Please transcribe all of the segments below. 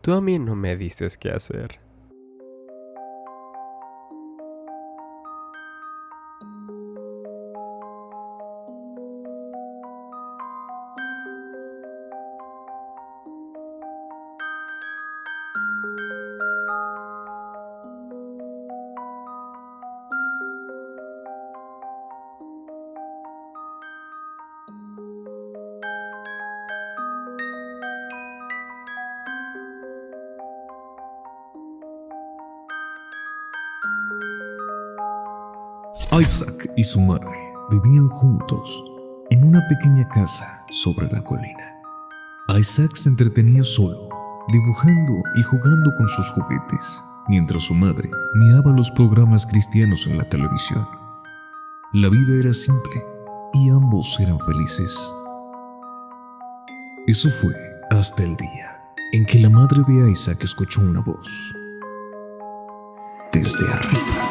Tú a mí no me dices qué hacer. Isaac y su madre vivían juntos en una pequeña casa sobre la colina. Isaac se entretenía solo, dibujando y jugando con sus juguetes, mientras su madre miraba los programas cristianos en la televisión. La vida era simple y ambos eran felices. Eso fue hasta el día en que la madre de Isaac escuchó una voz desde arriba.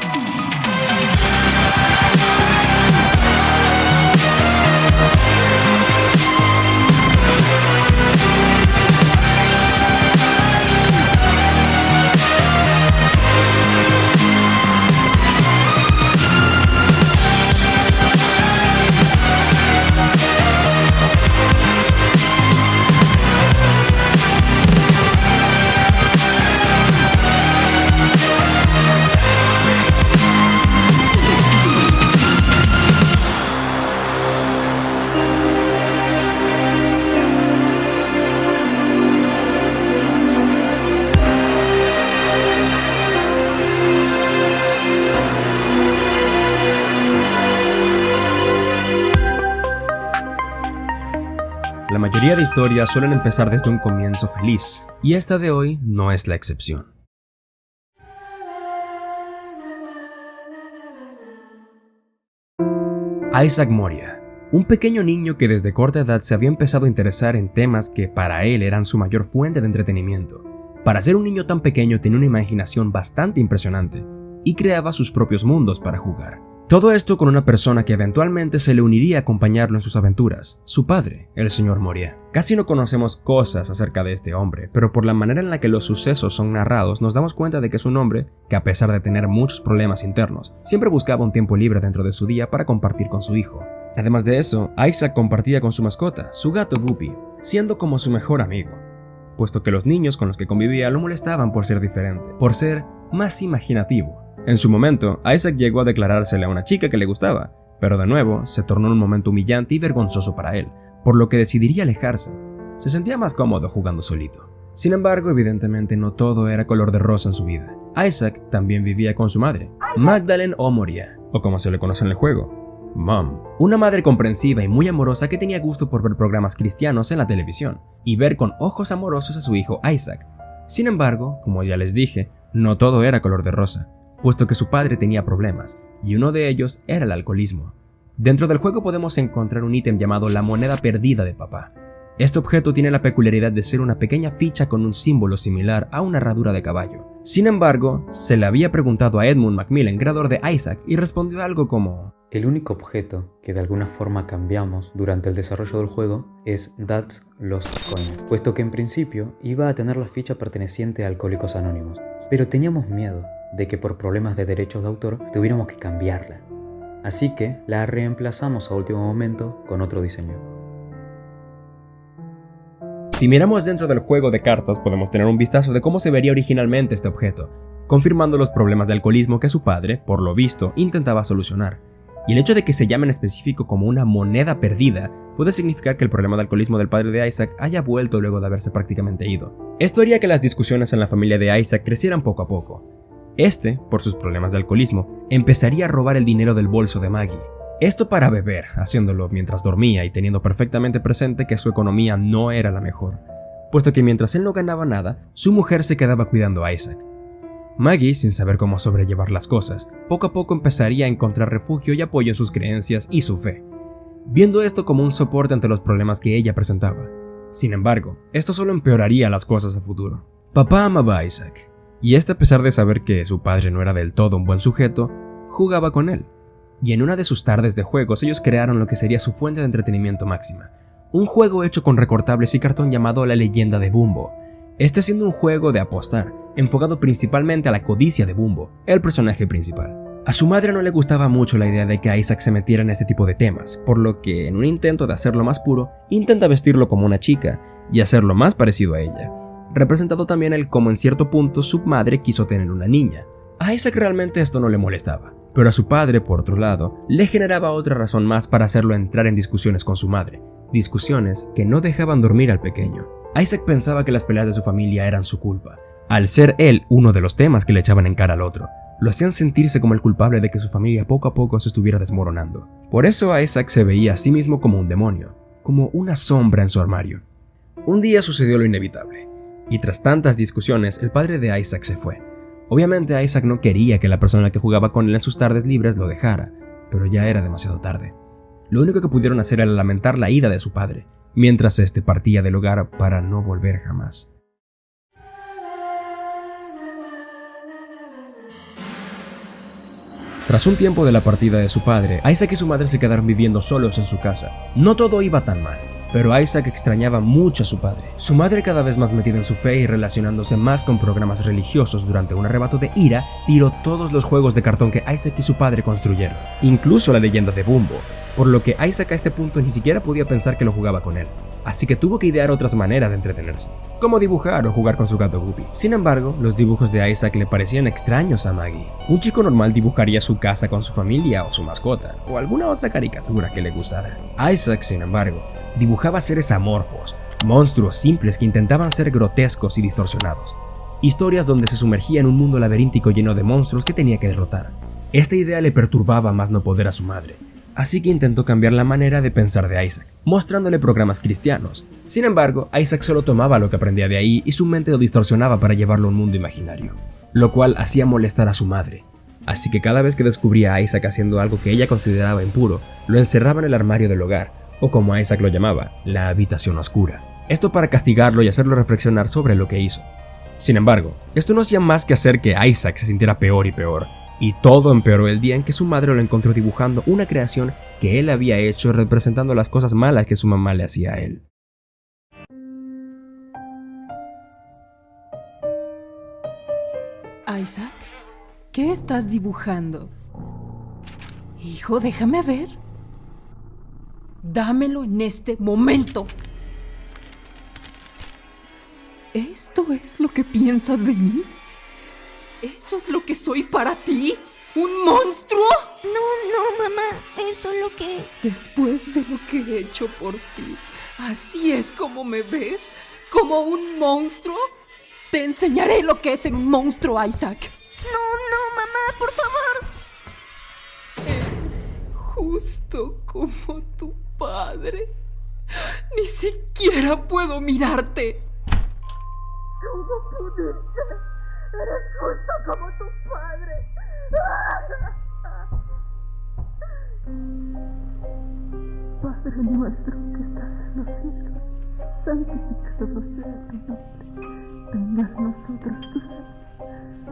La mayoría de historias suelen empezar desde un comienzo feliz, y esta de hoy no es la excepción. Isaac Moria, un pequeño niño que desde corta edad se había empezado a interesar en temas que para él eran su mayor fuente de entretenimiento. Para ser un niño tan pequeño tenía una imaginación bastante impresionante, y creaba sus propios mundos para jugar. Todo esto con una persona que eventualmente se le uniría a acompañarlo en sus aventuras, su padre, el señor Moria. Casi no conocemos cosas acerca de este hombre, pero por la manera en la que los sucesos son narrados nos damos cuenta de que es un hombre que, a pesar de tener muchos problemas internos, siempre buscaba un tiempo libre dentro de su día para compartir con su hijo. Además de eso, Isaac compartía con su mascota, su gato Guppy, siendo como su mejor amigo, puesto que los niños con los que convivía lo molestaban por ser diferente, por ser más imaginativo. En su momento, Isaac llegó a declarársele a una chica que le gustaba, pero de nuevo se tornó en un momento humillante y vergonzoso para él, por lo que decidiría alejarse. Se sentía más cómodo jugando solito. Sin embargo, evidentemente no todo era color de rosa en su vida. Isaac también vivía con su madre, Magdalene O. Moria, o como se le conoce en el juego, Mom. Una madre comprensiva y muy amorosa que tenía gusto por ver programas cristianos en la televisión y ver con ojos amorosos a su hijo Isaac. Sin embargo, como ya les dije, no todo era color de rosa, puesto que su padre tenía problemas, y uno de ellos era el alcoholismo. Dentro del juego podemos encontrar un ítem llamado la moneda perdida de papá. Este objeto tiene la peculiaridad de ser una pequeña ficha con un símbolo similar a una herradura de caballo. Sin embargo, se le había preguntado a Edmund Macmillan, creador de Isaac, y respondió algo como: el único objeto que de alguna forma cambiamos durante el desarrollo del juego es Dad's Lost Coin, puesto que en principio iba a tener la ficha perteneciente a Alcohólicos Anónimos, pero teníamos miedo de que por problemas de derechos de autor tuviéramos que cambiarla. Así que la reemplazamos a último momento con otro diseño. Si miramos dentro del juego de cartas podemos tener un vistazo de cómo se vería originalmente este objeto, confirmando los problemas de alcoholismo que su padre, por lo visto, intentaba solucionar. Y el hecho de que se llame en específico como una moneda perdida puede significar que el problema de alcoholismo del padre de Isaac haya vuelto luego de haberse prácticamente ido. Esto haría que las discusiones en la familia de Isaac crecieran poco a poco. Este, por sus problemas de alcoholismo, empezaría a robar el dinero del bolso de Maggie. Esto para beber, haciéndolo mientras dormía y teniendo perfectamente presente que su economía no era la mejor, puesto que mientras él no ganaba nada, su mujer se quedaba cuidando a Isaac. Maggie, sin saber cómo sobrellevar las cosas, poco a poco empezaría a encontrar refugio y apoyo en sus creencias y su fe, viendo esto como un soporte ante los problemas que ella presentaba. Sin embargo, esto solo empeoraría las cosas a futuro. Papá amaba a Isaac, y este, a pesar de saber que su padre no era del todo un buen sujeto, jugaba con él. Y en una de sus tardes de juegos ellos crearon lo que sería su fuente de entretenimiento máxima, un juego hecho con recortables y cartón llamado La Leyenda de Bumbo. este siendo un juego de apostar, enfocado principalmente a la codicia de Bumbo, el personaje principal. A su madre no le gustaba mucho la idea de que Isaac se metiera en este tipo de temas, por lo que, en un intento de hacerlo más puro, intenta vestirlo como una chica y hacerlo más parecido a ella, representado también el cómo en cierto punto su madre quiso tener una niña. A Isaac realmente esto no le molestaba, pero a su padre, por otro lado, le generaba otra razón más para hacerlo entrar en discusiones con su madre, discusiones que no dejaban dormir al pequeño. Isaac pensaba que las peleas de su familia eran su culpa, al ser él uno de los temas que le echaban en cara al otro. Lo hacían sentirse como el culpable de que su familia poco a poco se estuviera desmoronando. Por eso Isaac se veía a sí mismo como un demonio, como una sombra en su armario. Un día sucedió lo inevitable, y tras tantas discusiones, el padre de Isaac se fue. Obviamente Isaac no quería que la persona que jugaba con él en sus tardes libres lo dejara, pero ya era demasiado tarde. Lo único que pudieron hacer era lamentar la ida de su padre, mientras este partía del hogar para no volver jamás. Tras un tiempo de la partida de su padre, Isaac y su madre se quedaron viviendo solos en su casa. No todo iba tan mal, pero Isaac extrañaba mucho a su padre. Su madre, cada vez más metida en su fe y relacionándose más con programas religiosos, durante un arrebato de ira, tiró todos los juegos de cartón que Isaac y su padre construyeron, incluso la leyenda de Bumbo, por lo que Isaac a este punto ni siquiera podía pensar que lo jugaba con él. Así que tuvo que idear otras maneras de entretenerse, como dibujar o jugar con su gato Guppy. Sin embargo, los dibujos de Isaac le parecían extraños a Maggie. Un chico normal dibujaría su casa con su familia o su mascota, o alguna otra caricatura que le gustara. Isaac, sin embargo, dibujaba seres amorfos, monstruos simples que intentaban ser grotescos y distorsionados. Historias donde se sumergía en un mundo laberíntico lleno de monstruos que tenía que derrotar. Esta idea le perturbaba más no poder a su madre, así que intentó cambiar la manera de pensar de Isaac, mostrándole programas cristianos. Sin embargo, Isaac solo tomaba lo que aprendía de ahí y su mente lo distorsionaba para llevarlo a un mundo imaginario, lo cual hacía molestar a su madre. Así que cada vez que descubría a Isaac haciendo algo que ella consideraba impuro, lo encerraba en el armario del hogar, o como Isaac lo llamaba, la habitación oscura. Esto para castigarlo y hacerlo reflexionar sobre lo que hizo. Sin embargo, esto no hacía más que hacer que Isaac se sintiera peor y peor, y todo empeoró el día en que su madre lo encontró dibujando una creación que él había hecho representando las cosas malas que su mamá le hacía a él. Isaac, ¿qué estás dibujando? Hijo, déjame ver. Dámelo en este momento. ¿Esto es lo que piensas de mí? ¿Eso es lo que soy para ti? ¿Un monstruo? No, mamá, es solo que... Después de lo que he hecho por ti, ¿así es como me ves? ¿Como un monstruo? Te enseñaré lo que es ser un monstruo, Isaac. No, mamá, por favor. Eres justo como tu padre. Ni siquiera puedo mirarte. ¿Cómo pudiste? Eres justo como tu padre. Padre nuestro que estás en los cielos, santificado sea tu nombre. Venga a nosotros tu reino.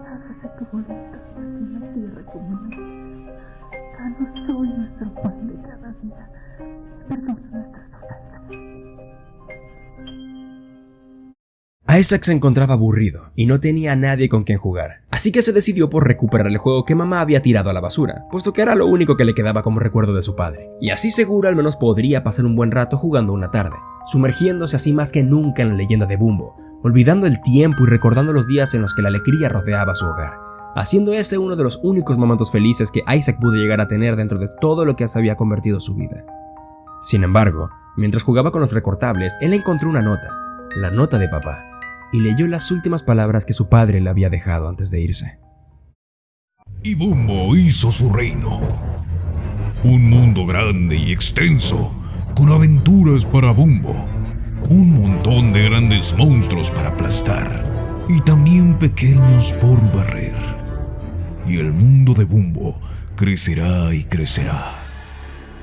Hágase tu voluntad en la tierra como en el cielo. Danos hoy nuestro pan de cada día. Perdona nuestras ofensas. Isaac se encontraba aburrido y no tenía a nadie con quien jugar, así que se decidió por recuperar el juego que mamá había tirado a la basura, puesto que era lo único que le quedaba como recuerdo de su padre, y así seguro al menos podría pasar un buen rato jugando una tarde, sumergiéndose así más que nunca en la leyenda de Bumbo, olvidando el tiempo y recordando los días en los que la alegría rodeaba su hogar, haciendo ese uno de los únicos momentos felices que Isaac pudo llegar a tener dentro de todo lo que se había convertido su vida. Sin embargo, mientras jugaba con los recortables, él encontró una nota, la nota de papá, y leyó las últimas palabras que su padre le había dejado antes de irse. Y Bumbo hizo su reino. Un mundo grande y extenso, con aventuras para Bumbo. Un montón de grandes monstruos para aplastar, y también pequeños por barrer. Y el mundo de Bumbo crecerá y crecerá.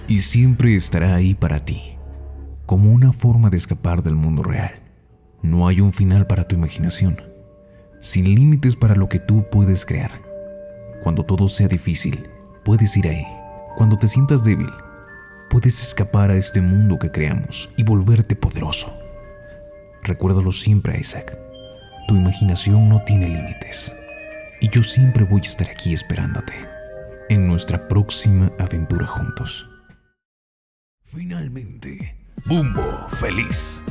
Y siempre estará ahí para ti, como una forma de escapar del mundo real. No hay un final para tu imaginación, sin límites para lo que tú puedes crear. Cuando todo sea difícil, puedes ir ahí. Cuando te sientas débil, puedes escapar a este mundo que creamos y volverte poderoso. Recuérdalo siempre, Isaac. tu imaginación no tiene límites. Y yo siempre voy a estar aquí esperándote en nuestra próxima aventura juntos. Finalmente, Bumbo feliz.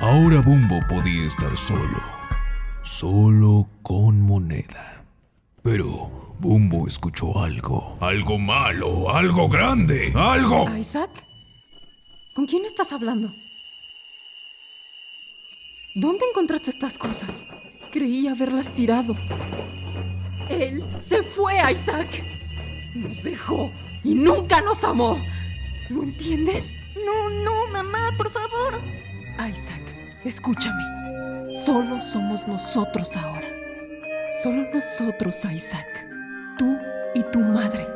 Ahora Bumbo podía estar solo con Moneda. Pero Bumbo escuchó algo malo, algo grande, algo... ¿Isaac? ¿Con quién estás hablando? ¿Dónde encontraste estas cosas? Creí haberlas tirado. Él se fue, Isaac. Nos dejó y nunca nos amó. ¿Lo entiendes? No, mamá, por favor. Isaac, escúchame. Solo somos nosotros ahora. Solo nosotros, Isaac. Tú y tu madre.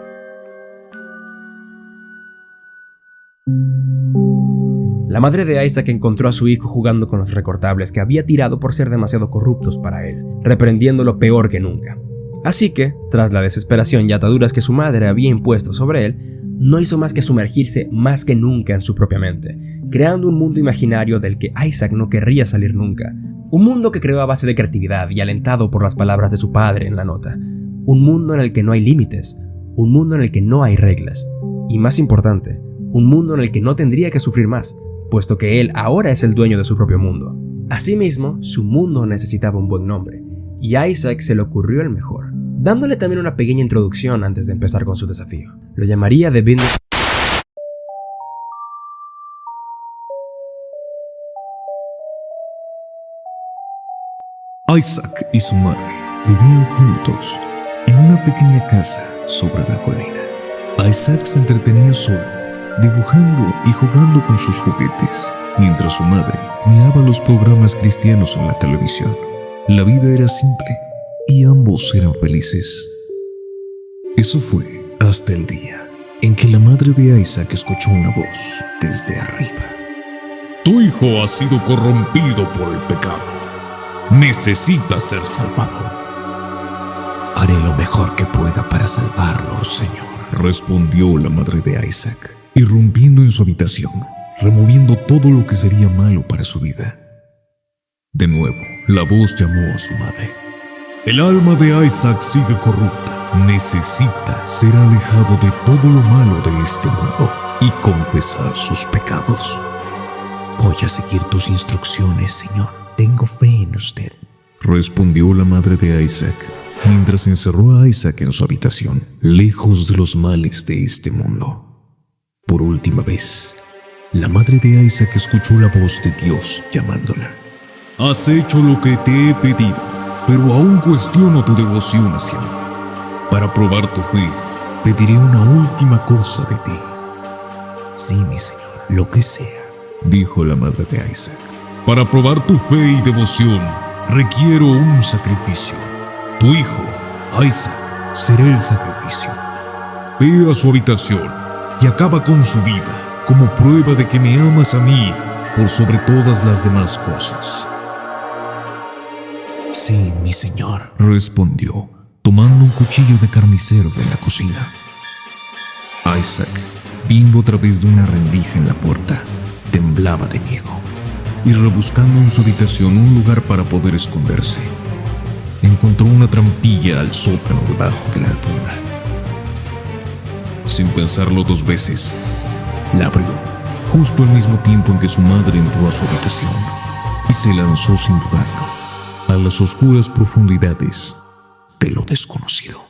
La madre de Isaac encontró a su hijo jugando con los recortables que había tirado por ser demasiado corruptos para él, reprendiéndolo peor que nunca. Así que, tras la desesperación y ataduras que su madre había impuesto sobre él, no hizo más que sumergirse más que nunca en su propia mente, creando un mundo imaginario del que Isaac no querría salir nunca. Un mundo que creó a base de creatividad y alentado por las palabras de su padre en la nota. Un mundo en el que no hay límites, un mundo en el que no hay reglas, y más importante, un mundo en el que no tendría que sufrir más, puesto que él ahora es el dueño de su propio mundo. Asimismo, su mundo necesitaba un buen nombre, y a Isaac se le ocurrió el mejor, dándole también una pequeña introducción antes de empezar con su desafío. Lo llamaría The Binding. Isaac y su madre vivían juntos en una pequeña casa sobre la colina. Isaac se entretenía solo, dibujando y jugando con sus juguetes, mientras su madre miraba los programas cristianos en la televisión. La vida era simple y ambos eran felices. Eso fue hasta el día en que la madre de Isaac escuchó una voz desde arriba. Tu hijo ha sido corrompido por el pecado. Necesita ser salvado. Haré lo mejor que pueda para salvarlo, señor, respondió la madre de Isaac, irrumpiendo en su habitación, removiendo todo lo que sería malo para su vida. De nuevo, la voz llamó a su madre. El alma de Isaac sigue corrupta. Necesita ser alejado de todo lo malo de este mundo y confesar sus pecados. Voy a seguir tus instrucciones, señor. Tengo fe en usted, respondió la madre de Isaac, mientras encerró a Isaac en su habitación, lejos de los males de este mundo. Por última vez, la madre de Isaac escuchó la voz de Dios llamándola. Has hecho lo que te he pedido, pero aún cuestiono tu devoción hacia mí. Para probar tu fe, pediré una última cosa de ti. Sí, mi señor, lo que sea, dijo la madre de Isaac. Para probar tu fe y devoción, requiero un sacrificio. Tu hijo, Isaac, será el sacrificio. Ve a su habitación y acaba con su vida, como prueba de que me amas a mí por sobre todas las demás cosas. Sí, mi señor, respondió, tomando un cuchillo de carnicero de la cocina. Isaac, viendo a través de una rendija en la puerta, temblaba de miedo, y rebuscando en su habitación un lugar para poder esconderse, encontró una trampilla al sótano debajo de la alfombra. Sin pensarlo dos veces, la abrió justo al mismo tiempo en que su madre entró a su habitación y se lanzó sin dudarlo a las oscuras profundidades de lo desconocido.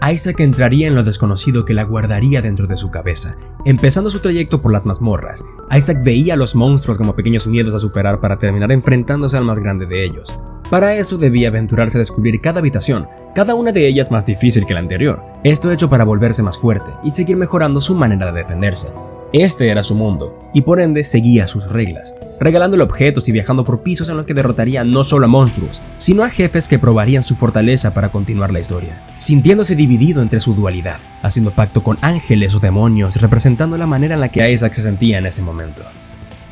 Isaac entraría en lo desconocido que la guardaría dentro de su cabeza. Empezando su trayecto por las mazmorras, Isaac veía a los monstruos como pequeños miedos a superar para terminar enfrentándose al más grande de ellos. Para eso debía aventurarse a descubrir cada habitación, cada una de ellas más difícil que la anterior. Esto hecho para volverse más fuerte y seguir mejorando su manera de defenderse. Este era su mundo, y por ende seguía sus reglas, regalándole objetos y viajando por pisos en los que derrotaría no solo a monstruos, sino a jefes que probarían su fortaleza para continuar la historia, sintiéndose dividido entre su dualidad, haciendo pacto con ángeles o demonios, representando la manera en la que Isaac se sentía en ese momento.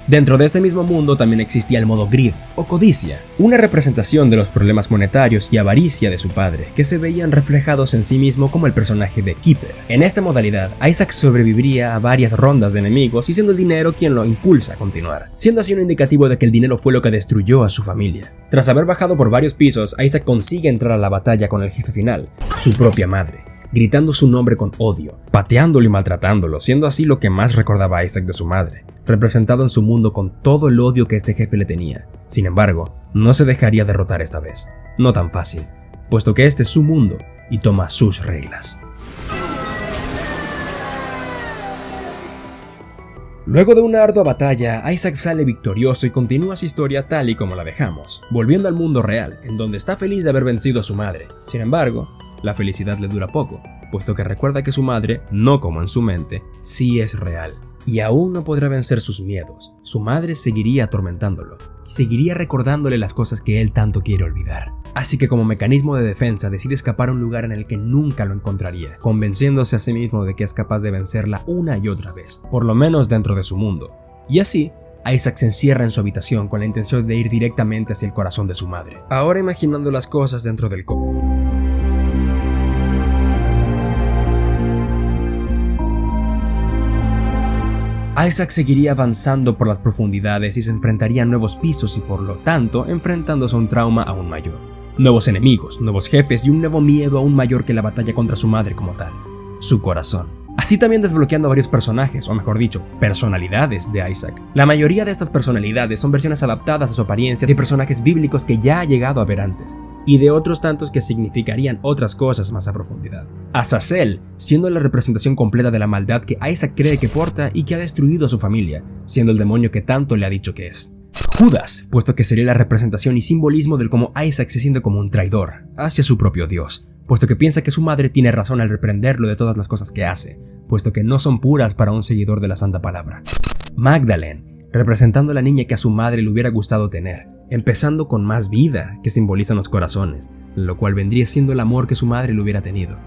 Dentro de este mismo mundo también existía el modo greed o codicia, una representación de los problemas monetarios y avaricia de su padre, que se veían reflejados en sí mismo como el personaje de Keeper. En esta modalidad, Isaac sobreviviría a varias rondas de enemigos y siendo el dinero quien lo impulsa a continuar, siendo así un indicativo de que el dinero fue lo que destruyó a su familia. Tras haber bajado por varios pisos, Isaac consigue entrar a la batalla con el jefe final, su propia madre, gritando su nombre con odio, pateándolo y maltratándolo, siendo así lo que más recordaba a Isaac de su madre, representado en su mundo con todo el odio que este jefe le tenía. Sin embargo, no se dejaría derrotar esta vez, no tan fácil, puesto que este es su mundo y toma sus reglas. Luego de una ardua batalla, Isaac sale victorioso y continúa su historia tal y como la dejamos, volviendo al mundo real, en donde está feliz de haber vencido a su madre. Sin embargo, la felicidad le dura poco, puesto que recuerda que su madre, no como en su mente, sí es real. Y aún no podrá vencer sus miedos. Su madre seguiría atormentándolo, y seguiría recordándole las cosas que él tanto quiere olvidar. Así que como mecanismo de defensa decide escapar a un lugar en el que nunca lo encontraría, convenciéndose a sí mismo de que es capaz de vencerla una y otra vez, por lo menos dentro de su mundo. Y así, Isaac se encierra en su habitación con la intención de ir directamente hacia el corazón de su madre. Ahora imaginando las cosas dentro del Isaac seguiría avanzando por las profundidades y se enfrentaría a nuevos pisos y por lo tanto enfrentándose a un trauma aún mayor. Nuevos enemigos, nuevos jefes y un nuevo miedo aún mayor que la batalla contra su madre como tal, su corazón. Así también desbloqueando varios personajes, o mejor dicho, personalidades de Isaac. La mayoría de estas personalidades son versiones adaptadas a su apariencia de personajes bíblicos que ya ha llegado a ver antes, y de otros tantos que significarían otras cosas más a profundidad. Azazel, siendo la representación completa de la maldad que Isaac cree que porta y que ha destruido a su familia, siendo el demonio que tanto le ha dicho que es. Judas, puesto que sería la representación y simbolismo del cómo Isaac se siente como un traidor hacia su propio Dios, puesto que piensa que su madre tiene razón al reprenderlo de todas las cosas que hace, puesto que no son puras para un seguidor de la santa palabra. Magdalene, representando a la niña que a su madre le hubiera gustado tener, empezando con más vida que simbolizan los corazones, lo cual vendría siendo el amor que su madre le hubiera tenido.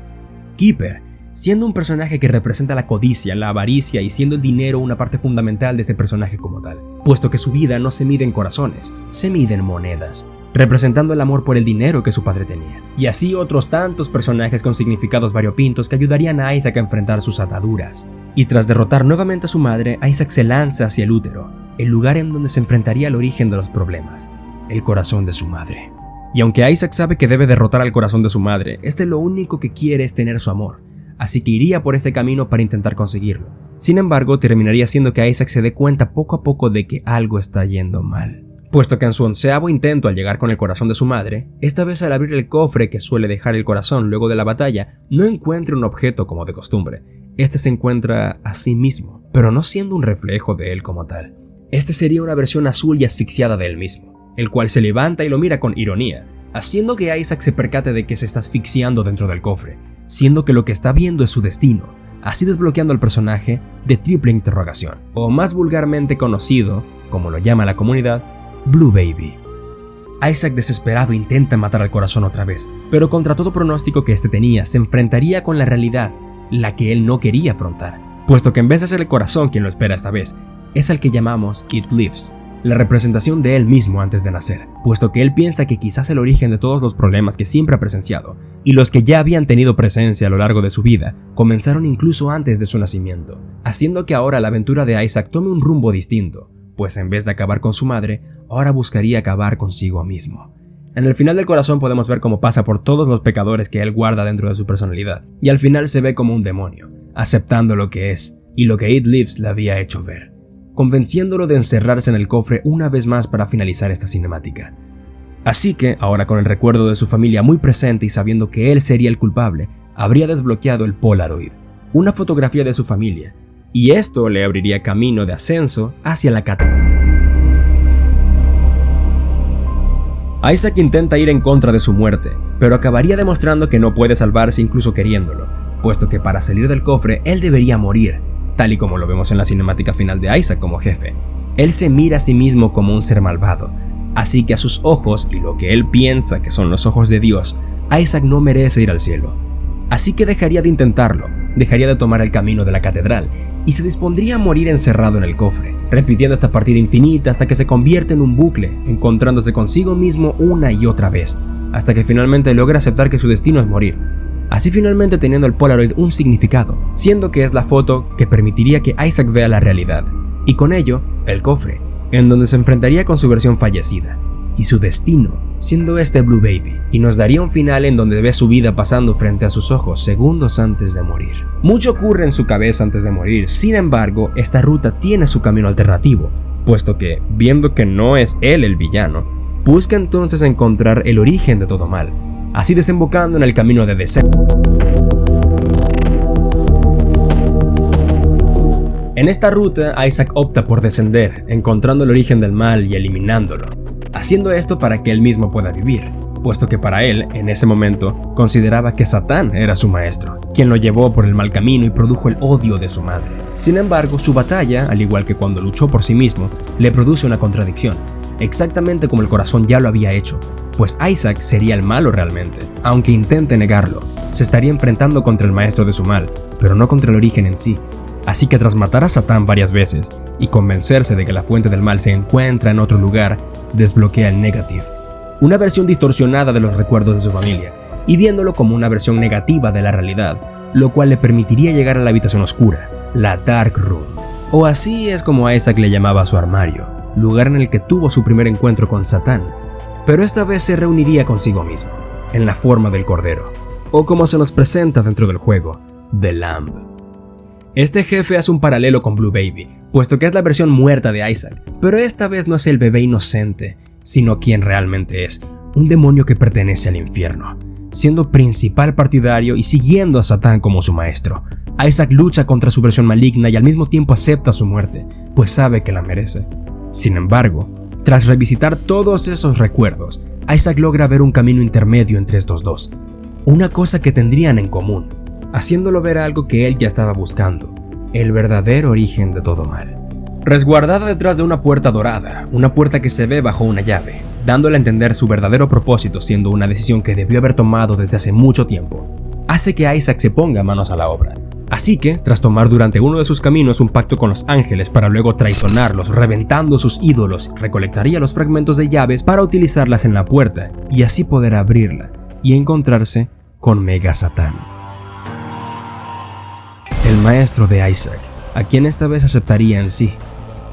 Keeper, siendo un personaje que representa la codicia, la avaricia y siendo el dinero una parte fundamental de este personaje como tal, puesto que su vida no se mide en corazones, se mide en monedas, representando el amor por el dinero que su padre tenía. Y así otros tantos personajes con significados variopintos que ayudarían a Isaac a enfrentar sus ataduras. Y tras derrotar nuevamente a su madre, Isaac se lanza hacia el útero, el lugar en donde se enfrentaría al origen de los problemas, el corazón de su madre. Y aunque Isaac sabe que debe derrotar al corazón de su madre, este lo único que quiere es tener su amor, así que iría por este camino para intentar conseguirlo. Sin embargo, terminaría haciendo que Isaac se dé cuenta poco a poco de que algo está yendo mal, puesto que en su 11º intento al llegar con el corazón de su madre, esta vez al abrir el cofre que suele dejar el corazón luego de la batalla, no encuentra un objeto como de costumbre. Este se encuentra a sí mismo, pero no siendo un reflejo de él como tal. Este sería una versión azul y asfixiada de él mismo, el cual se levanta y lo mira con ironía, haciendo que Isaac se percate de que se está asfixiando dentro del cofre, siendo que lo que está viendo es su destino, así desbloqueando al personaje de triple interrogación, o más vulgarmente conocido, como lo llama la comunidad, Blue Baby. Isaac desesperado intenta matar al corazón otra vez, pero contra todo pronóstico que este tenía, se enfrentaría con la realidad, la que él no quería afrontar, puesto que en vez de ser el corazón quien lo espera esta vez, es al que llamamos It Lives, la representación de él mismo antes de nacer, puesto que él piensa que quizás el origen de todos los problemas que siempre ha presenciado, y los que ya habían tenido presencia a lo largo de su vida, comenzaron incluso antes de su nacimiento, haciendo que ahora la aventura de Isaac tome un rumbo distinto, pues en vez de acabar con su madre, ahora buscaría acabar consigo mismo. En el final del corazón podemos ver cómo pasa por todos los pecadores que él guarda dentro de su personalidad, y al final se ve como un demonio, aceptando lo que es, y lo que It Lives le había hecho ver, convenciéndolo de encerrarse en el cofre una vez más para finalizar esta cinemática. Así que, ahora con el recuerdo de su familia muy presente y sabiendo que él sería el culpable, habría desbloqueado el Polaroid, una fotografía de su familia, y esto le abriría camino de ascenso hacia la catedral. Isaac intenta ir en contra de su muerte, pero acabaría demostrando que no puede salvarse incluso queriéndolo, puesto que para salir del cofre él debería morir, tal y como lo vemos en la cinemática final de Isaac como jefe. Él se mira a sí mismo como un ser malvado, así que a sus ojos y lo que él piensa que son los ojos de Dios, Isaac no merece ir al cielo. Así que dejaría de intentarlo, dejaría de tomar el camino de la catedral y se dispondría a morir encerrado en el cofre, repitiendo esta partida infinita hasta que se convierte en un bucle, encontrándose consigo mismo una y otra vez, hasta que finalmente logra aceptar que su destino es morir, así finalmente teniendo el Polaroid un significado, siendo que es la foto que permitiría que Isaac vea la realidad, y con ello, el cofre, en donde se enfrentaría con su versión fallecida, y su destino, siendo este Blue Baby, y nos daría un final en donde ve su vida pasando frente a sus ojos segundos antes de morir. Mucho ocurre en su cabeza antes de morir, sin embargo, esta ruta tiene su camino alternativo, puesto que, viendo que no es él el villano, busca entonces encontrar el origen de todo mal, así desembocando en el camino de descenso. En esta ruta, Isaac opta por descender, encontrando el origen del mal y eliminándolo, haciendo esto para que él mismo pueda vivir, puesto que para él, en ese momento, consideraba que Satán era su maestro, quien lo llevó por el mal camino y produjo el odio de su madre. Sin embargo, su batalla, al igual que cuando luchó por sí mismo, le produce una contradicción, exactamente como el corazón ya lo había hecho, pues Isaac sería el malo realmente. Aunque intente negarlo, se estaría enfrentando contra el maestro de su mal, pero no contra el origen en sí. Así que tras matar a Satán varias veces y convencerse de que la fuente del mal se encuentra en otro lugar, desbloquea el Negative, una versión distorsionada de los recuerdos de su familia, y viéndolo como una versión negativa de la realidad, lo cual le permitiría llegar a la habitación oscura, la Dark Room. O así es como Isaac le llamaba a su armario, lugar en el que tuvo su primer encuentro con Satán, pero esta vez se reuniría consigo mismo, en la forma del Cordero, o como se nos presenta dentro del juego, The Lamb. Este jefe hace un paralelo con Blue Baby, puesto que es la versión muerta de Isaac, pero esta vez no es el bebé inocente, sino quien realmente es, un demonio que pertenece al infierno, siendo principal partidario y siguiendo a Satán como su maestro. Isaac lucha contra su versión maligna y al mismo tiempo acepta su muerte, pues sabe que la merece. Sin embargo, tras revisitar todos esos recuerdos, Isaac logra ver un camino intermedio entre estos dos, una cosa que tendrían en común, haciéndolo ver algo que él ya estaba buscando, el verdadero origen de todo mal. Resguardada detrás de una puerta dorada, una puerta que se ve bajo una llave, dándole a entender su verdadero propósito siendo una decisión que debió haber tomado desde hace mucho tiempo, hace que Isaac se ponga manos a la obra. Así que, tras tomar durante uno de sus caminos un pacto con los ángeles para luego traicionarlos, reventando sus ídolos, recolectaría los fragmentos de llaves para utilizarlas en la puerta y así poder abrirla y encontrarse con Mega Satán, el maestro de Isaac, a quien esta vez aceptaría en sí,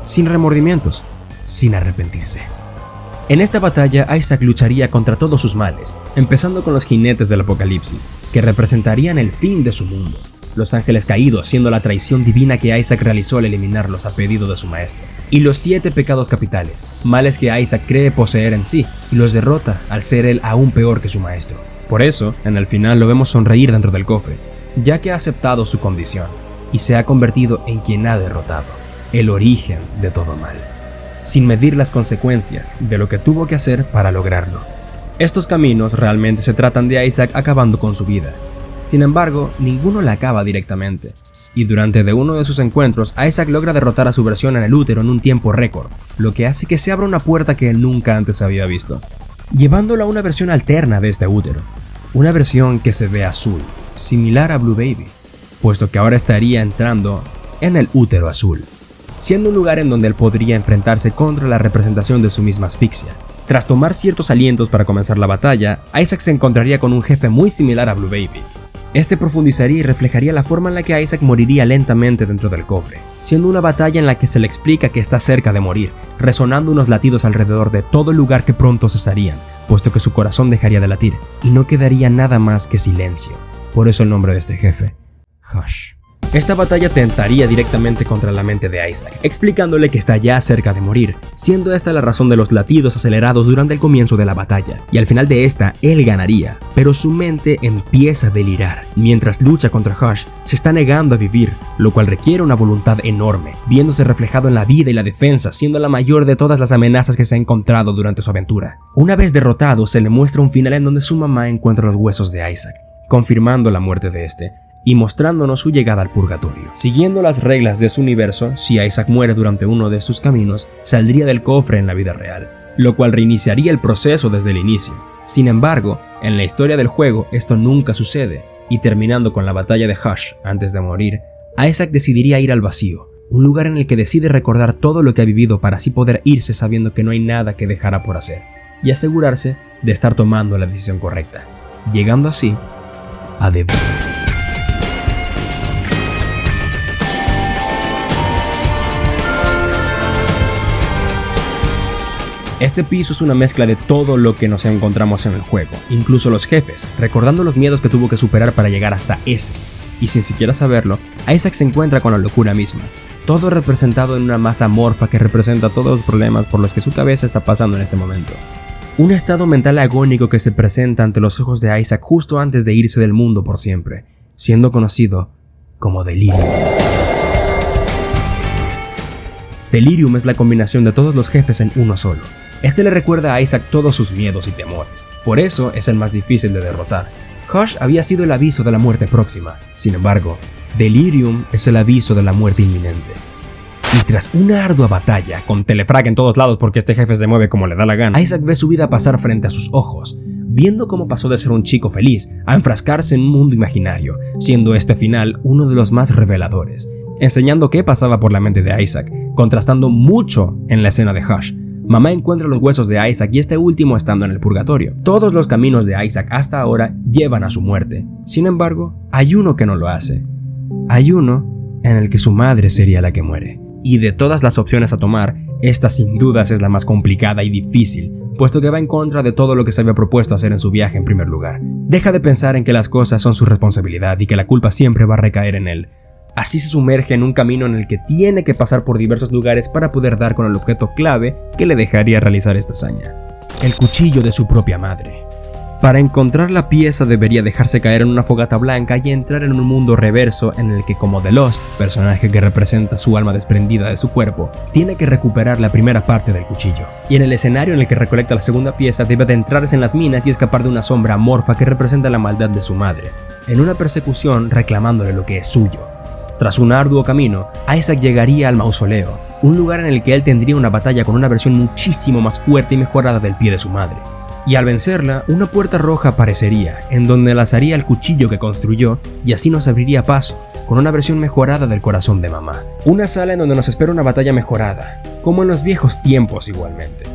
sin remordimientos, sin arrepentirse. En esta batalla, Isaac lucharía contra todos sus males, empezando con los jinetes del apocalipsis, que representarían el fin de su mundo, los ángeles caídos siendo la traición divina que Isaac realizó al eliminarlos a pedido de su maestro, y los 7 pecados capitales, males que Isaac cree poseer en sí, y los derrota al ser él aún peor que su maestro. Por eso, en el final lo vemos sonreír dentro del cofre, ya que ha aceptado su condición y se ha convertido en quien ha derrotado el origen de todo mal, sin medir las consecuencias de lo que tuvo que hacer para lograrlo. Estos caminos realmente se tratan de Isaac acabando con su vida. Sin embargo, ninguno la acaba directamente, y durante uno de sus encuentros, Isaac logra derrotar a su versión en el útero en un tiempo récord, lo que hace que se abra una puerta que él nunca antes había visto, llevándolo a una versión alterna de este útero, una versión que se ve azul, similar a Blue Baby, puesto que ahora estaría entrando en el útero azul, siendo un lugar en donde él podría enfrentarse contra la representación de su misma asfixia. Tras tomar ciertos alientos para comenzar la batalla, Isaac se encontraría con un jefe muy similar a Blue Baby. Este profundizaría y reflejaría la forma en la que Isaac moriría lentamente dentro del cofre, siendo una batalla en la que se le explica que está cerca de morir, resonando unos latidos alrededor de todo el lugar que pronto cesarían, puesto que su corazón dejaría de latir y no quedaría nada más que silencio. Por eso el nombre de este jefe, Hush. Esta batalla tentaría directamente contra la mente de Isaac, explicándole que está ya cerca de morir, siendo esta la razón de los latidos acelerados durante el comienzo de la batalla, y al final de esta, él ganaría, pero su mente empieza a delirar. Mientras lucha contra Hush, se está negando a vivir, lo cual requiere una voluntad enorme, viéndose reflejado en la vida y la defensa, siendo la mayor de todas las amenazas que se ha encontrado durante su aventura. Una vez derrotado, se le muestra un final en donde su mamá encuentra los huesos de Isaac, confirmando la muerte de este, y mostrándonos su llegada al purgatorio. Siguiendo las reglas de su universo, si Isaac muere durante uno de sus caminos, saldría del cofre en la vida real, lo cual reiniciaría el proceso desde el inicio. Sin embargo, en la historia del juego esto nunca sucede, y terminando con la batalla de Hush antes de morir, Isaac decidiría ir al vacío, un lugar en el que decide recordar todo lo que ha vivido para así poder irse sabiendo que no hay nada que dejará por hacer, y asegurarse de estar tomando la decisión correcta, llegando así a The Boom. Este piso es una mezcla de todo lo que nos encontramos en el juego, incluso los jefes, recordando los miedos que tuvo que superar para llegar hasta ese. Y sin siquiera saberlo, Isaac se encuentra con la locura misma, todo representado en una masa amorfa que representa todos los problemas por los que su cabeza está pasando en este momento. Un estado mental agónico que se presenta ante los ojos de Isaac justo antes de irse del mundo por siempre, siendo conocido como Delirium. Delirium es la combinación de todos los jefes en uno solo. Este le recuerda a Isaac todos sus miedos y temores, por eso es el más difícil de derrotar. Hush había sido el aviso de la muerte próxima, sin embargo, Delirium es el aviso de la muerte inminente. Y tras una ardua batalla, con telefrag en todos lados porque este jefe se mueve como le da la gana, Isaac ve su vida pasar frente a sus ojos, viendo cómo pasó de ser un chico feliz a enfrascarse en un mundo imaginario, siendo este final uno de los más reveladores, enseñando qué pasaba por la mente de Isaac, contrastando mucho en la escena de Hush. Mamá encuentra los huesos de Isaac y este último estando en el purgatorio. Todos los caminos de Isaac hasta ahora llevan a su muerte. Sin embargo, hay uno que no lo hace. Hay uno en el que su madre sería la que muere. Y de todas las opciones a tomar, esta sin dudas es la más complicada y difícil, puesto que va en contra de todo lo que se había propuesto hacer en su viaje en primer lugar. Deja de pensar en que las cosas son su responsabilidad y que la culpa siempre va a recaer en él. Así se sumerge en un camino en el que tiene que pasar por diversos lugares para poder dar con el objeto clave que le dejaría realizar esta hazaña: el cuchillo de su propia madre. Para encontrar la pieza debería dejarse caer en una fogata blanca y entrar en un mundo reverso en el que, como The Lost, personaje que representa su alma desprendida de su cuerpo, tiene que recuperar la primera parte del cuchillo. Y en el escenario en el que recolecta la segunda pieza debe adentrarse en las minas y escapar de una sombra amorfa que representa la maldad de su madre, en una persecución reclamándole lo que es suyo. Tras un arduo camino, Isaac llegaría al mausoleo, un lugar en el que él tendría una batalla con una versión muchísimo más fuerte y mejorada del pie de su madre. Y al vencerla, una puerta roja aparecería, en donde lanzaría el cuchillo que construyó y así nos abriría paso, con una versión mejorada del corazón de mamá. Una sala en donde nos espera una batalla mejorada, como en los viejos tiempos igualmente.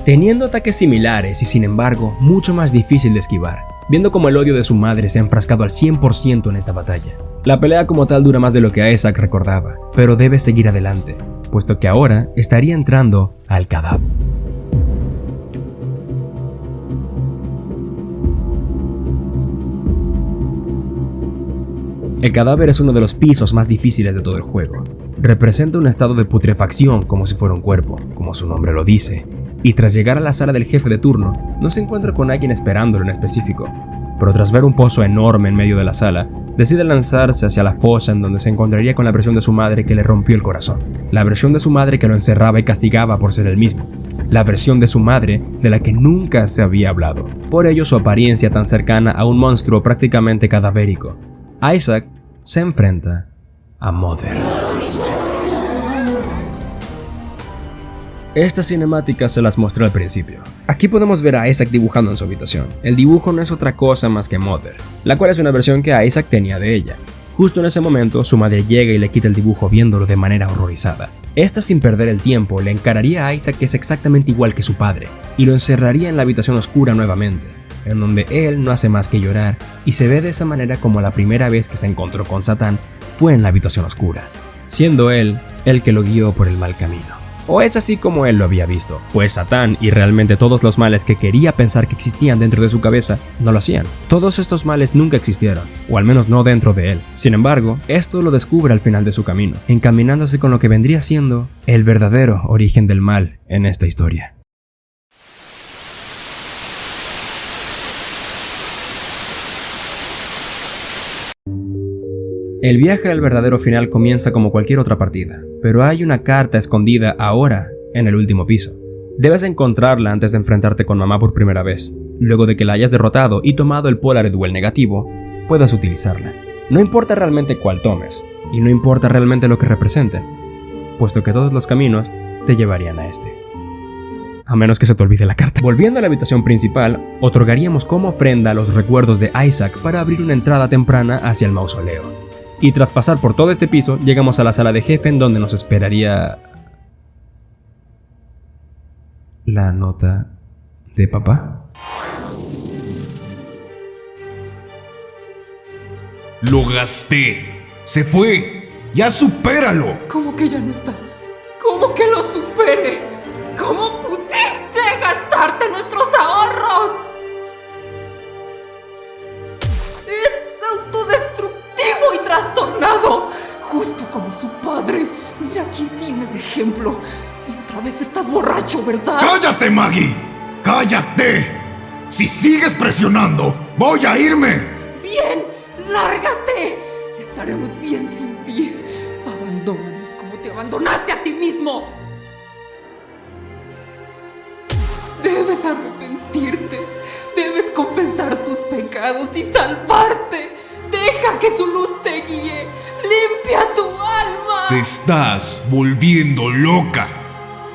Teniendo ataques similares y sin embargo, mucho más difícil de esquivar, viendo como el odio de su madre se ha enfrascado al 100% en esta batalla. La pelea como tal dura más de lo que Isaac recordaba, pero debe seguir adelante, puesto que ahora estaría entrando al cadáver. El cadáver es uno de los pisos más difíciles de todo el juego. Representa un estado de putrefacción como si fuera un cuerpo, como su nombre lo dice, y tras llegar a la sala del jefe de turno, no se encuentra con alguien esperándolo en específico, pero tras ver un pozo enorme en medio de la sala, decide lanzarse hacia la fosa en donde se encontraría con la versión de su madre que le rompió el corazón, la versión de su madre que lo encerraba y castigaba por ser él mismo, la versión de su madre de la que nunca se había hablado, por ello su apariencia tan cercana a un monstruo prácticamente cadavérico. Isaac se enfrenta a Mother. Estas cinemáticas se las mostré al principio. Aquí podemos ver a Isaac dibujando en su habitación. El dibujo no es otra cosa más que Mother, la cual es una versión que Isaac tenía de ella. Justo en ese momento, su madre llega y le quita el dibujo viéndolo de manera horrorizada. Esta, sin perder el tiempo, le encararía a Isaac que es exactamente igual que su padre, y lo encerraría en la habitación oscura nuevamente, en donde él no hace más que llorar, y se ve de esa manera como la primera vez que se encontró con Satán fue en la habitación oscura, siendo él el que lo guió por el mal camino. O es así como él lo había visto, pues Satán y realmente todos los males que quería pensar que existían dentro de su cabeza no lo hacían. Todos estos males nunca existieron, o al menos no dentro de él. Sin embargo, esto lo descubre al final de su camino, encaminándose con lo que vendría siendo el verdadero origen del mal en esta historia. El viaje al verdadero final comienza como cualquier otra partida, pero hay una carta escondida ahora en el último piso. Debes encontrarla antes de enfrentarte con mamá por primera vez. Luego de que la hayas derrotado y tomado el Polaroid o el negativo, puedes utilizarla. No importa realmente cuál tomes, y no importa realmente lo que representen, puesto que todos los caminos te llevarían a este. a menos que se te olvide la carta. Volviendo a la habitación principal, otorgaríamos como ofrenda los recuerdos de Isaac para abrir una entrada temprana hacia el mausoleo. Y tras pasar por todo este piso, llegamos a la sala de jefe en donde nos esperaría... la nota de papá. Lo gasté. Se fue. Ya supéralo. ¿Cómo que ya no está? ¿Cómo que lo supere? ¿Cómo pudiste gastarte nuestros ahorros? Es autodestructivo y trastornado, justo como su padre. Mira quién tiene de ejemplo. Y otra vez estás borracho, ¿verdad? ¡Cállate, Maggie! ¡Cállate! Si sigues presionando, voy a irme. Bien, lárgate. Estaremos bien sin ti. Abandónanos como te abandonaste a ti mismo. Debes arrepentirte. Debes confesar tus pecados y salvarte. Deja que su luz te guíe. Limpia tu alma. Te estás volviendo loca.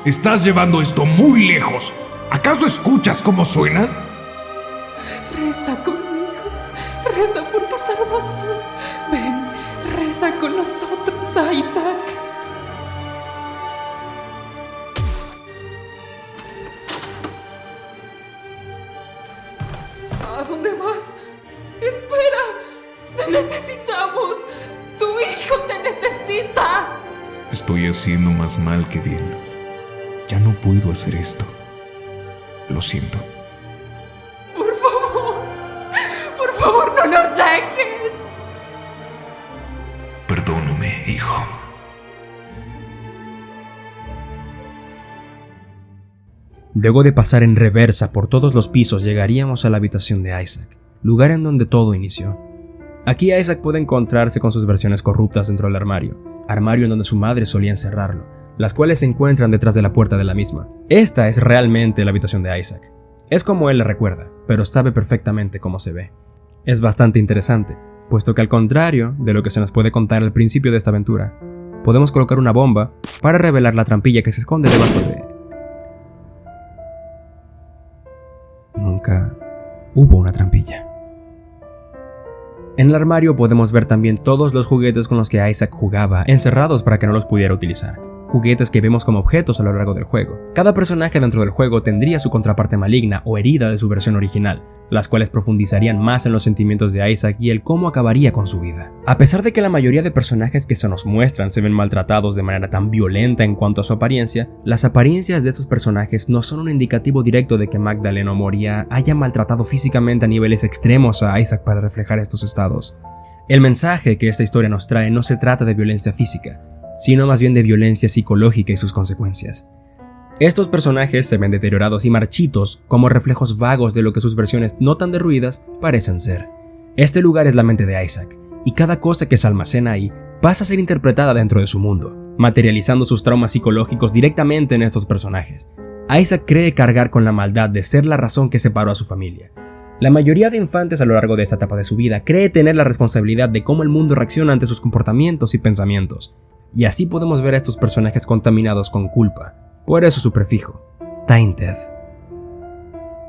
Estás llevando esto muy lejos. ¿Acaso escuchas cómo suenas? Reza conmigo. Reza por tu salvación. Ven, reza con nosotros, Isaac. ¿A dónde vas? ¡Espera! ¡Te necesitamos! ¡Tu hijo te necesita! Estoy haciendo más mal que bien. Ya no puedo hacer esto. Lo siento. Por favor, no nos dejes. Perdóname, hijo. Luego de pasar en reversa por todos los pisos, llegaríamos a la habitación de Isaac, lugar en donde todo inició. Aquí Isaac puede encontrarse con sus versiones corruptas dentro del armario en donde su madre solía encerrarlo, las cuales se encuentran detrás de la puerta de la misma. Esta es realmente la habitación de Isaac. Es como él la recuerda, pero sabe perfectamente cómo se ve. Es bastante interesante, puesto que al contrario de lo que se nos puede contar al principio de esta aventura, podemos colocar una bomba para revelar la trampilla que se esconde debajo de... Nunca hubo una trampilla. En el armario podemos ver también todos los juguetes con los que Isaac jugaba, encerrados para que no los pudiera utilizar. Juguetes que vemos como objetos a lo largo del juego. Cada personaje dentro del juego tendría su contraparte maligna o herida de su versión original, las cuales profundizarían más en los sentimientos de Isaac y el cómo acabaría con su vida. A pesar de que la mayoría de personajes que se nos muestran se ven maltratados de manera tan violenta en cuanto a su apariencia, las apariencias de estos personajes no son un indicativo directo de que Magdalene o Moria haya maltratado físicamente a niveles extremos a Isaac para reflejar estos estados. El mensaje que esta historia nos trae no se trata de violencia física, sino más bien de violencia psicológica y sus consecuencias. Estos personajes se ven deteriorados y marchitos como reflejos vagos de lo que sus versiones no tan derruidas parecen ser. Este lugar es la mente de Isaac, y cada cosa que se almacena ahí pasa a ser interpretada dentro de su mundo, materializando sus traumas psicológicos directamente en estos personajes. Isaac cree cargar con la maldad de ser la razón que separó a su familia. La mayoría de infantes a lo largo de esta etapa de su vida cree tener la responsabilidad de cómo el mundo reacciona ante sus comportamientos y pensamientos. Y así podemos ver a estos personajes contaminados con culpa, por eso su prefijo, Tainted.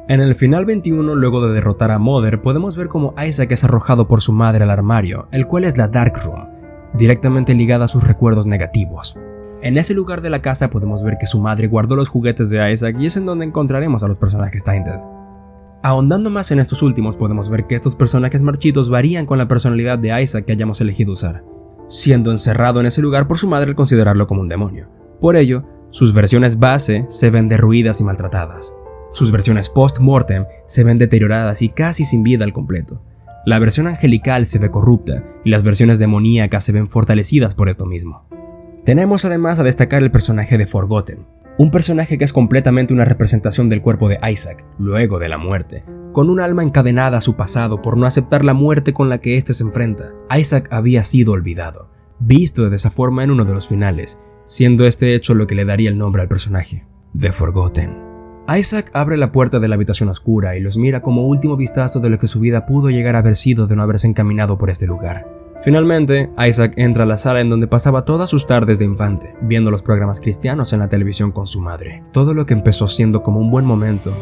En el final 21, luego de derrotar a Mother, podemos ver cómo Isaac es arrojado por su madre al armario, el cual es la Dark Room, directamente ligada a sus recuerdos negativos. En ese lugar de la casa podemos ver que su madre guardó los juguetes de Isaac y es en donde encontraremos a los personajes Tainted. Ahondando más en estos últimos, podemos ver que estos personajes marchitos varían con la personalidad de Isaac que hayamos elegido usar, siendo encerrado en ese lugar por su madre al considerarlo como un demonio. Por ello, sus versiones base se ven derruidas y maltratadas. Sus versiones post-mortem se ven deterioradas y casi sin vida al completo. La versión angelical se ve corrupta y las versiones demoníacas se ven fortalecidas por esto mismo. Tenemos además a destacar el personaje de Forgotten, un personaje que es completamente una representación del cuerpo de Isaac, luego de la muerte, con un alma encadenada a su pasado por no aceptar la muerte con la que éste se enfrenta. Isaac había sido olvidado, visto de esa forma en uno de los finales, siendo este hecho lo que le daría el nombre al personaje, The Forgotten. Isaac abre la puerta de la habitación oscura y los mira como último vistazo de lo que su vida pudo llegar a haber sido de no haberse encaminado por este lugar. Finalmente, Isaac entra a la sala en donde pasaba todas sus tardes de infante, viendo los programas cristianos en la televisión con su madre. Todo lo que empezó siendo como un buen momento,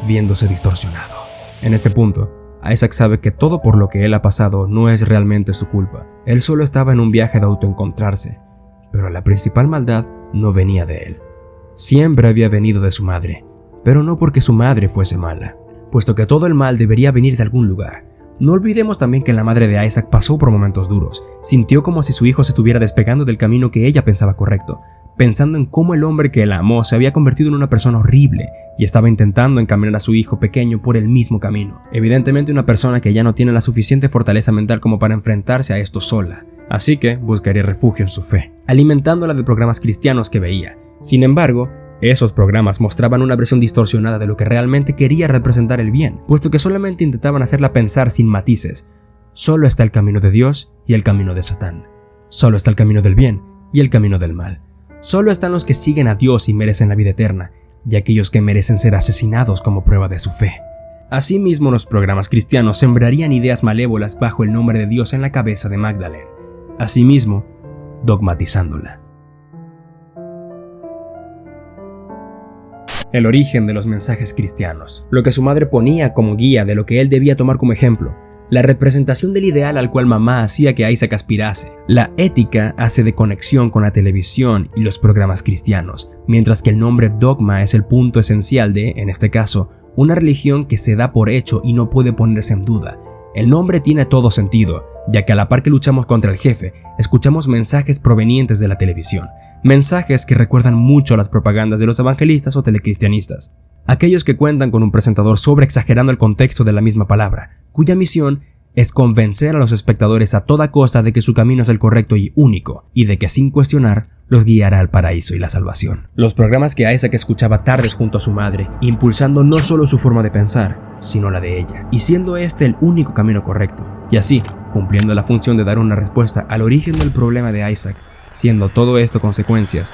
viéndose distorsionado. En este punto, Isaac sabe que todo por lo que él ha pasado no es realmente su culpa. Él solo estaba en un viaje de autoencontrarse, pero la principal maldad no venía de él. Siempre había venido de su madre, pero no porque su madre fuese mala, puesto que todo el mal debería venir de algún lugar. No olvidemos también que la madre de Isaac pasó por momentos duros. Sintió como si su hijo se estuviera despegando del camino que ella pensaba correcto, pensando en cómo el hombre que la amó se había convertido en una persona horrible y estaba intentando encaminar a su hijo pequeño por el mismo camino. Evidentemente una persona que ya no tiene la suficiente fortaleza mental como para enfrentarse a esto sola, así que buscaría refugio en su fe, alimentándola de programas cristianos que veía. Sin embargo, esos programas mostraban una versión distorsionada de lo que realmente quería representar el bien, puesto que solamente intentaban hacerla pensar sin matices. Solo está el camino de Dios y el camino de Satán. Solo está el camino del bien y el camino del mal. Solo están los que siguen a Dios y merecen la vida eterna, y aquellos que merecen ser asesinados como prueba de su fe. Asimismo, los programas cristianos sembrarían ideas malévolas bajo el nombre de Dios en la cabeza de Magdalene, asimismo, dogmatizándola. El origen de los mensajes cristianos, lo que su madre ponía como guía de lo que él debía tomar como ejemplo, la representación del ideal al cual mamá hacía que Isaac aspirase. La ética hace de conexión con la televisión y los programas cristianos, mientras que el nombre dogma es el punto esencial de, en este caso, una religión que se da por hecho y no puede ponerse en duda. El nombre tiene todo sentido, ya que a la par que luchamos contra el jefe, escuchamos mensajes provenientes de la televisión, mensajes que recuerdan mucho a las propagandas de los evangelistas o telecristianistas, aquellos que cuentan con un presentador sobreexagerando el contexto de la misma palabra, cuya misión es convencer a los espectadores a toda costa de que su camino es el correcto y único, y de que sin cuestionar los guiará al paraíso y la salvación. Los programas que Isaac escuchaba tardes junto a su madre, impulsando no solo su forma de pensar, sino la de ella, y siendo este el único camino correcto, y así, cumpliendo la función de dar una respuesta al origen del problema de Isaac, siendo todo esto consecuencias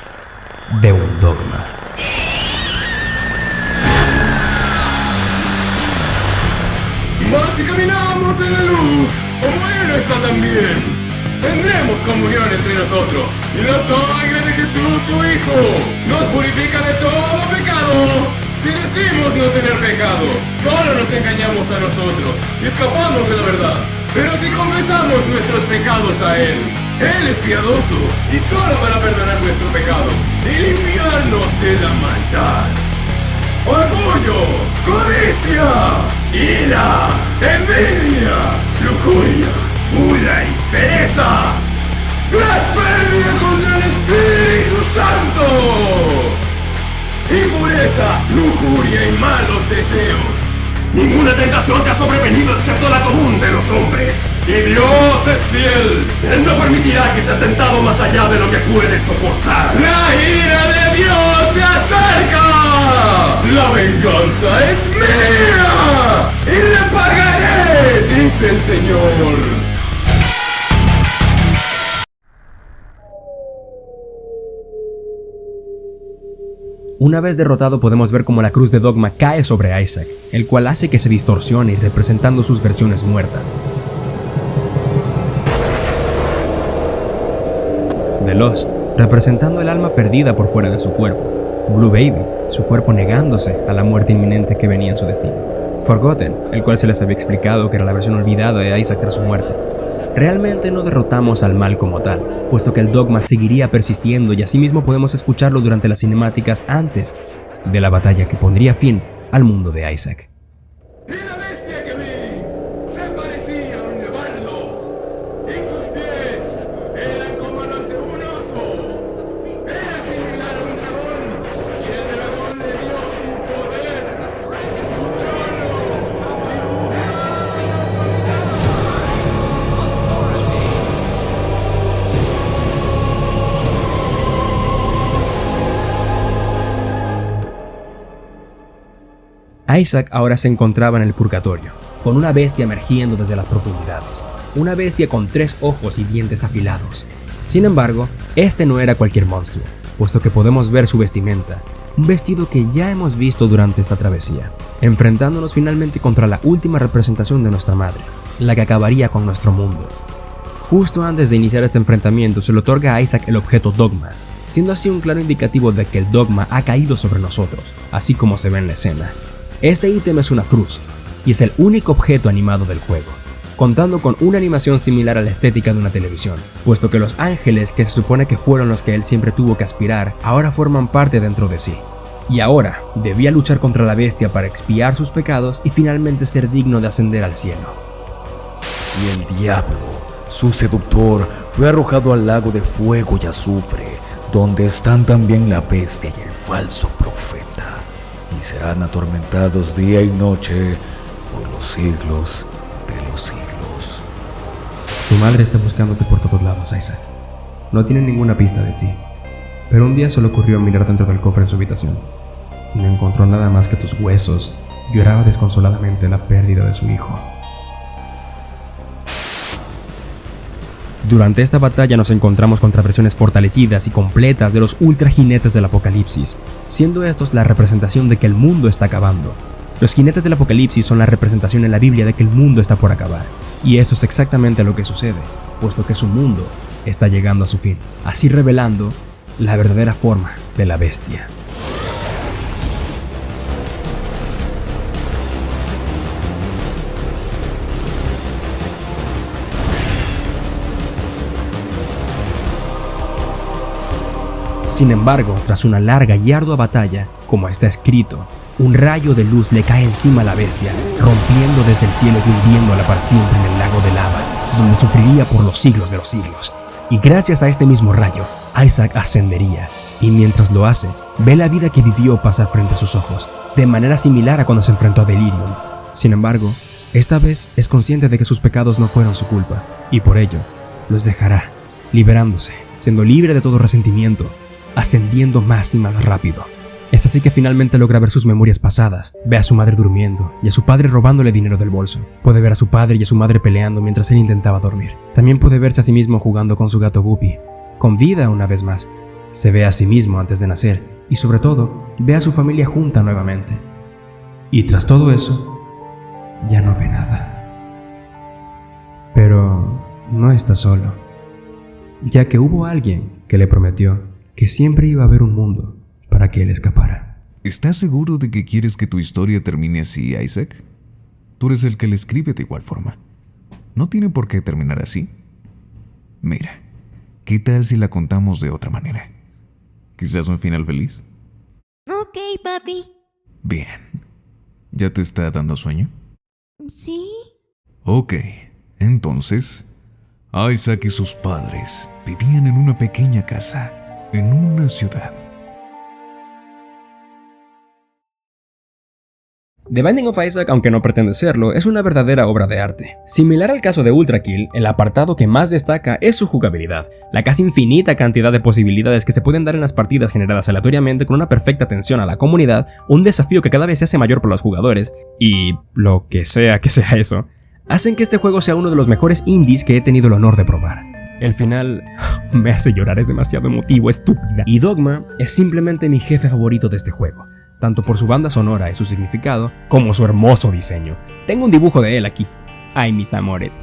de un dogma. Mas si caminamos en la luz, como Él está también, tendremos comunión entre nosotros. Y la sangre de Jesús, su Hijo, nos purifica de todo pecado. Si decimos no tener pecado, solo nos engañamos a nosotros y escapamos de la verdad. Pero si confesamos nuestros pecados a Él es piadoso y solo para perdonar nuestro pecado y limpiarnos de la maldad. Orgullo, codicia, ira, envidia, lujuria, gula y pereza. Blasfemia contra el Espíritu Santo. Impureza, lujuria y malos deseos. Ninguna tentación te ha sobrevenido excepto la común de los hombres. Y Dios es fiel. Él no permitirá que seas tentado más allá de lo que puedes soportar. La ira de Dios se acerca. La venganza es mía. Y le pagaré, dice el Señor. Una vez derrotado podemos ver cómo la cruz de dogma cae sobre Isaac, el cual hace que se distorsione representando sus versiones muertas. The Lost, representando el alma perdida por fuera de su cuerpo. Blue Baby, su cuerpo negándose a la muerte inminente que venía en su destino. Forgotten, el cual se les había explicado que era la versión olvidada de Isaac tras su muerte. Realmente no derrotamos al mal como tal, puesto que el dogma seguiría persistiendo y asimismo podemos escucharlo durante las cinemáticas antes de la batalla que pondría fin al mundo de Isaac. Y la bestia que vi se parecía a un leopardo, y sus pies eran como los de un oso. Era similar a un dragón, y el dragón le dio su poder, su trono y su gran autoridad. Isaac ahora se encontraba en el purgatorio, con una bestia emergiendo desde las profundidades, una bestia con 3 ojos y dientes afilados. Sin embargo, este no era cualquier monstruo, puesto que podemos ver su vestimenta, un vestido que ya hemos visto durante esta travesía, enfrentándonos finalmente contra la última representación de nuestra madre, la que acabaría con nuestro mundo. Justo antes de iniciar este enfrentamiento se le otorga a Isaac el objeto Dogma, siendo así un claro indicativo de que el Dogma ha caído sobre nosotros, así como se ve en la escena. Este ítem es una cruz, y es el único objeto animado del juego, contando con una animación similar a la estética de una televisión, puesto que los ángeles que se supone que fueron los que él siempre tuvo que aspirar, ahora forman parte dentro de sí. Y ahora debía luchar contra la bestia para expiar sus pecados y finalmente ser digno de ascender al cielo. Y el diablo, su seductor, fue arrojado al lago de fuego y azufre, donde están también la bestia y el falso profeta, y serán atormentados día y noche por los siglos de los siglos. Tu madre está buscándote por todos lados, Isaac. No tiene ninguna pista de ti, pero un día se le ocurrió mirar dentro del cofre en su habitación, y no encontró nada más que tus huesos. Lloraba desconsoladamente la pérdida de su hijo. Durante esta batalla nos encontramos contra versiones fortalecidas y completas de los ultra jinetes del apocalipsis, siendo estos la representación de que el mundo está acabando. Los jinetes del apocalipsis son la representación en la Biblia de que el mundo está por acabar, y eso es exactamente lo que sucede, puesto que su mundo está llegando a su fin, así revelando la verdadera forma de la bestia. Sin embargo, tras una larga y ardua batalla, como está escrito, un rayo de luz le cae encima a la bestia, rompiendo desde el cielo y hundiéndola para siempre en el lago de lava, donde sufriría por los siglos de los siglos. Y gracias a este mismo rayo, Isaac ascendería, y mientras lo hace, ve la vida que vivió pasar frente a sus ojos, de manera similar a cuando se enfrentó a Delirium. Sin embargo, esta vez es consciente de que sus pecados no fueron su culpa, y por ello, los dejará, liberándose, siendo libre de todo resentimiento, ascendiendo más y más rápido. Es así que finalmente logra ver sus memorias pasadas, ve a su madre durmiendo y a su padre robándole dinero del bolso. Puede ver a su padre y a su madre peleando mientras él intentaba dormir. También puede verse a sí mismo jugando con su gato Guppy, con vida una vez más. Se ve a sí mismo antes de nacer y sobre todo ve a su familia junta nuevamente. Y tras todo eso, ya no ve nada. Pero no está solo, ya que hubo alguien que le prometió que siempre iba a haber un mundo para que él escapara. ¿Estás seguro de que quieres que tu historia termine así, Isaac? Tú eres el que la escribe de igual forma. No tiene por qué terminar así. Mira, ¿qué tal si la contamos de otra manera? ¿Quizás un final feliz? Ok, papi. Bien. ¿Ya te está dando sueño? ¿Sí? Ok, entonces, Isaac y sus padres vivían en una pequeña casa, en una ciudad. The Binding of Isaac, aunque no pretende serlo, es una verdadera obra de arte. Similar al caso de Ultra Kill, el apartado que más destaca es su jugabilidad, la casi infinita cantidad de posibilidades que se pueden dar en las partidas generadas aleatoriamente con una perfecta atención a la comunidad, un desafío que cada vez se hace mayor por los jugadores, y lo que sea eso, hacen que este juego sea uno de los mejores indies que he tenido el honor de probar. El final me hace llorar, es demasiado emotivo, estúpida. Y Dogma es simplemente mi jefe favorito de este juego, tanto por su banda sonora y su significado, como su hermoso diseño. Tengo un dibujo de él aquí. Ay, mis amores.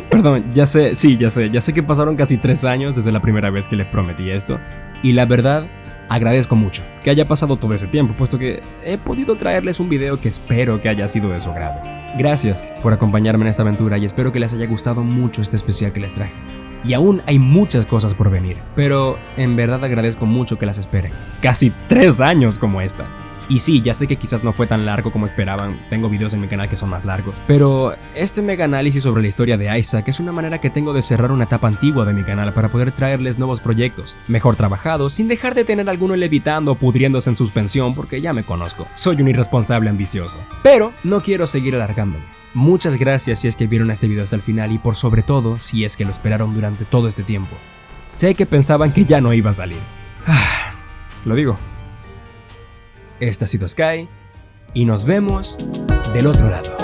Perdón, ya sé que pasaron casi 3 años desde la primera vez que les prometí esto, y la verdad, agradezco mucho que haya pasado todo ese tiempo, puesto que he podido traerles un video que espero que haya sido de su agrado. Gracias por acompañarme en esta aventura y espero que les haya gustado mucho este especial que les traje. Y aún hay muchas cosas por venir, pero en verdad agradezco mucho que las esperen. Casi 3 años como esta. Y sí, ya sé que quizás no fue tan largo como esperaban, tengo videos en mi canal que son más largos, pero este mega análisis sobre la historia de Isaac es una manera que tengo de cerrar una etapa antigua de mi canal para poder traerles nuevos proyectos, mejor trabajados, sin dejar de tener alguno levitando o pudriéndose en suspensión, porque ya me conozco, soy un irresponsable ambicioso. Pero no quiero seguir alargándome. Muchas gracias si es que vieron este video hasta el final y por sobre todo si es que lo esperaron durante todo este tiempo. Sé que pensaban que ya no iba a salir. Lo digo. Este ha sido Sky y nos vemos del otro lado.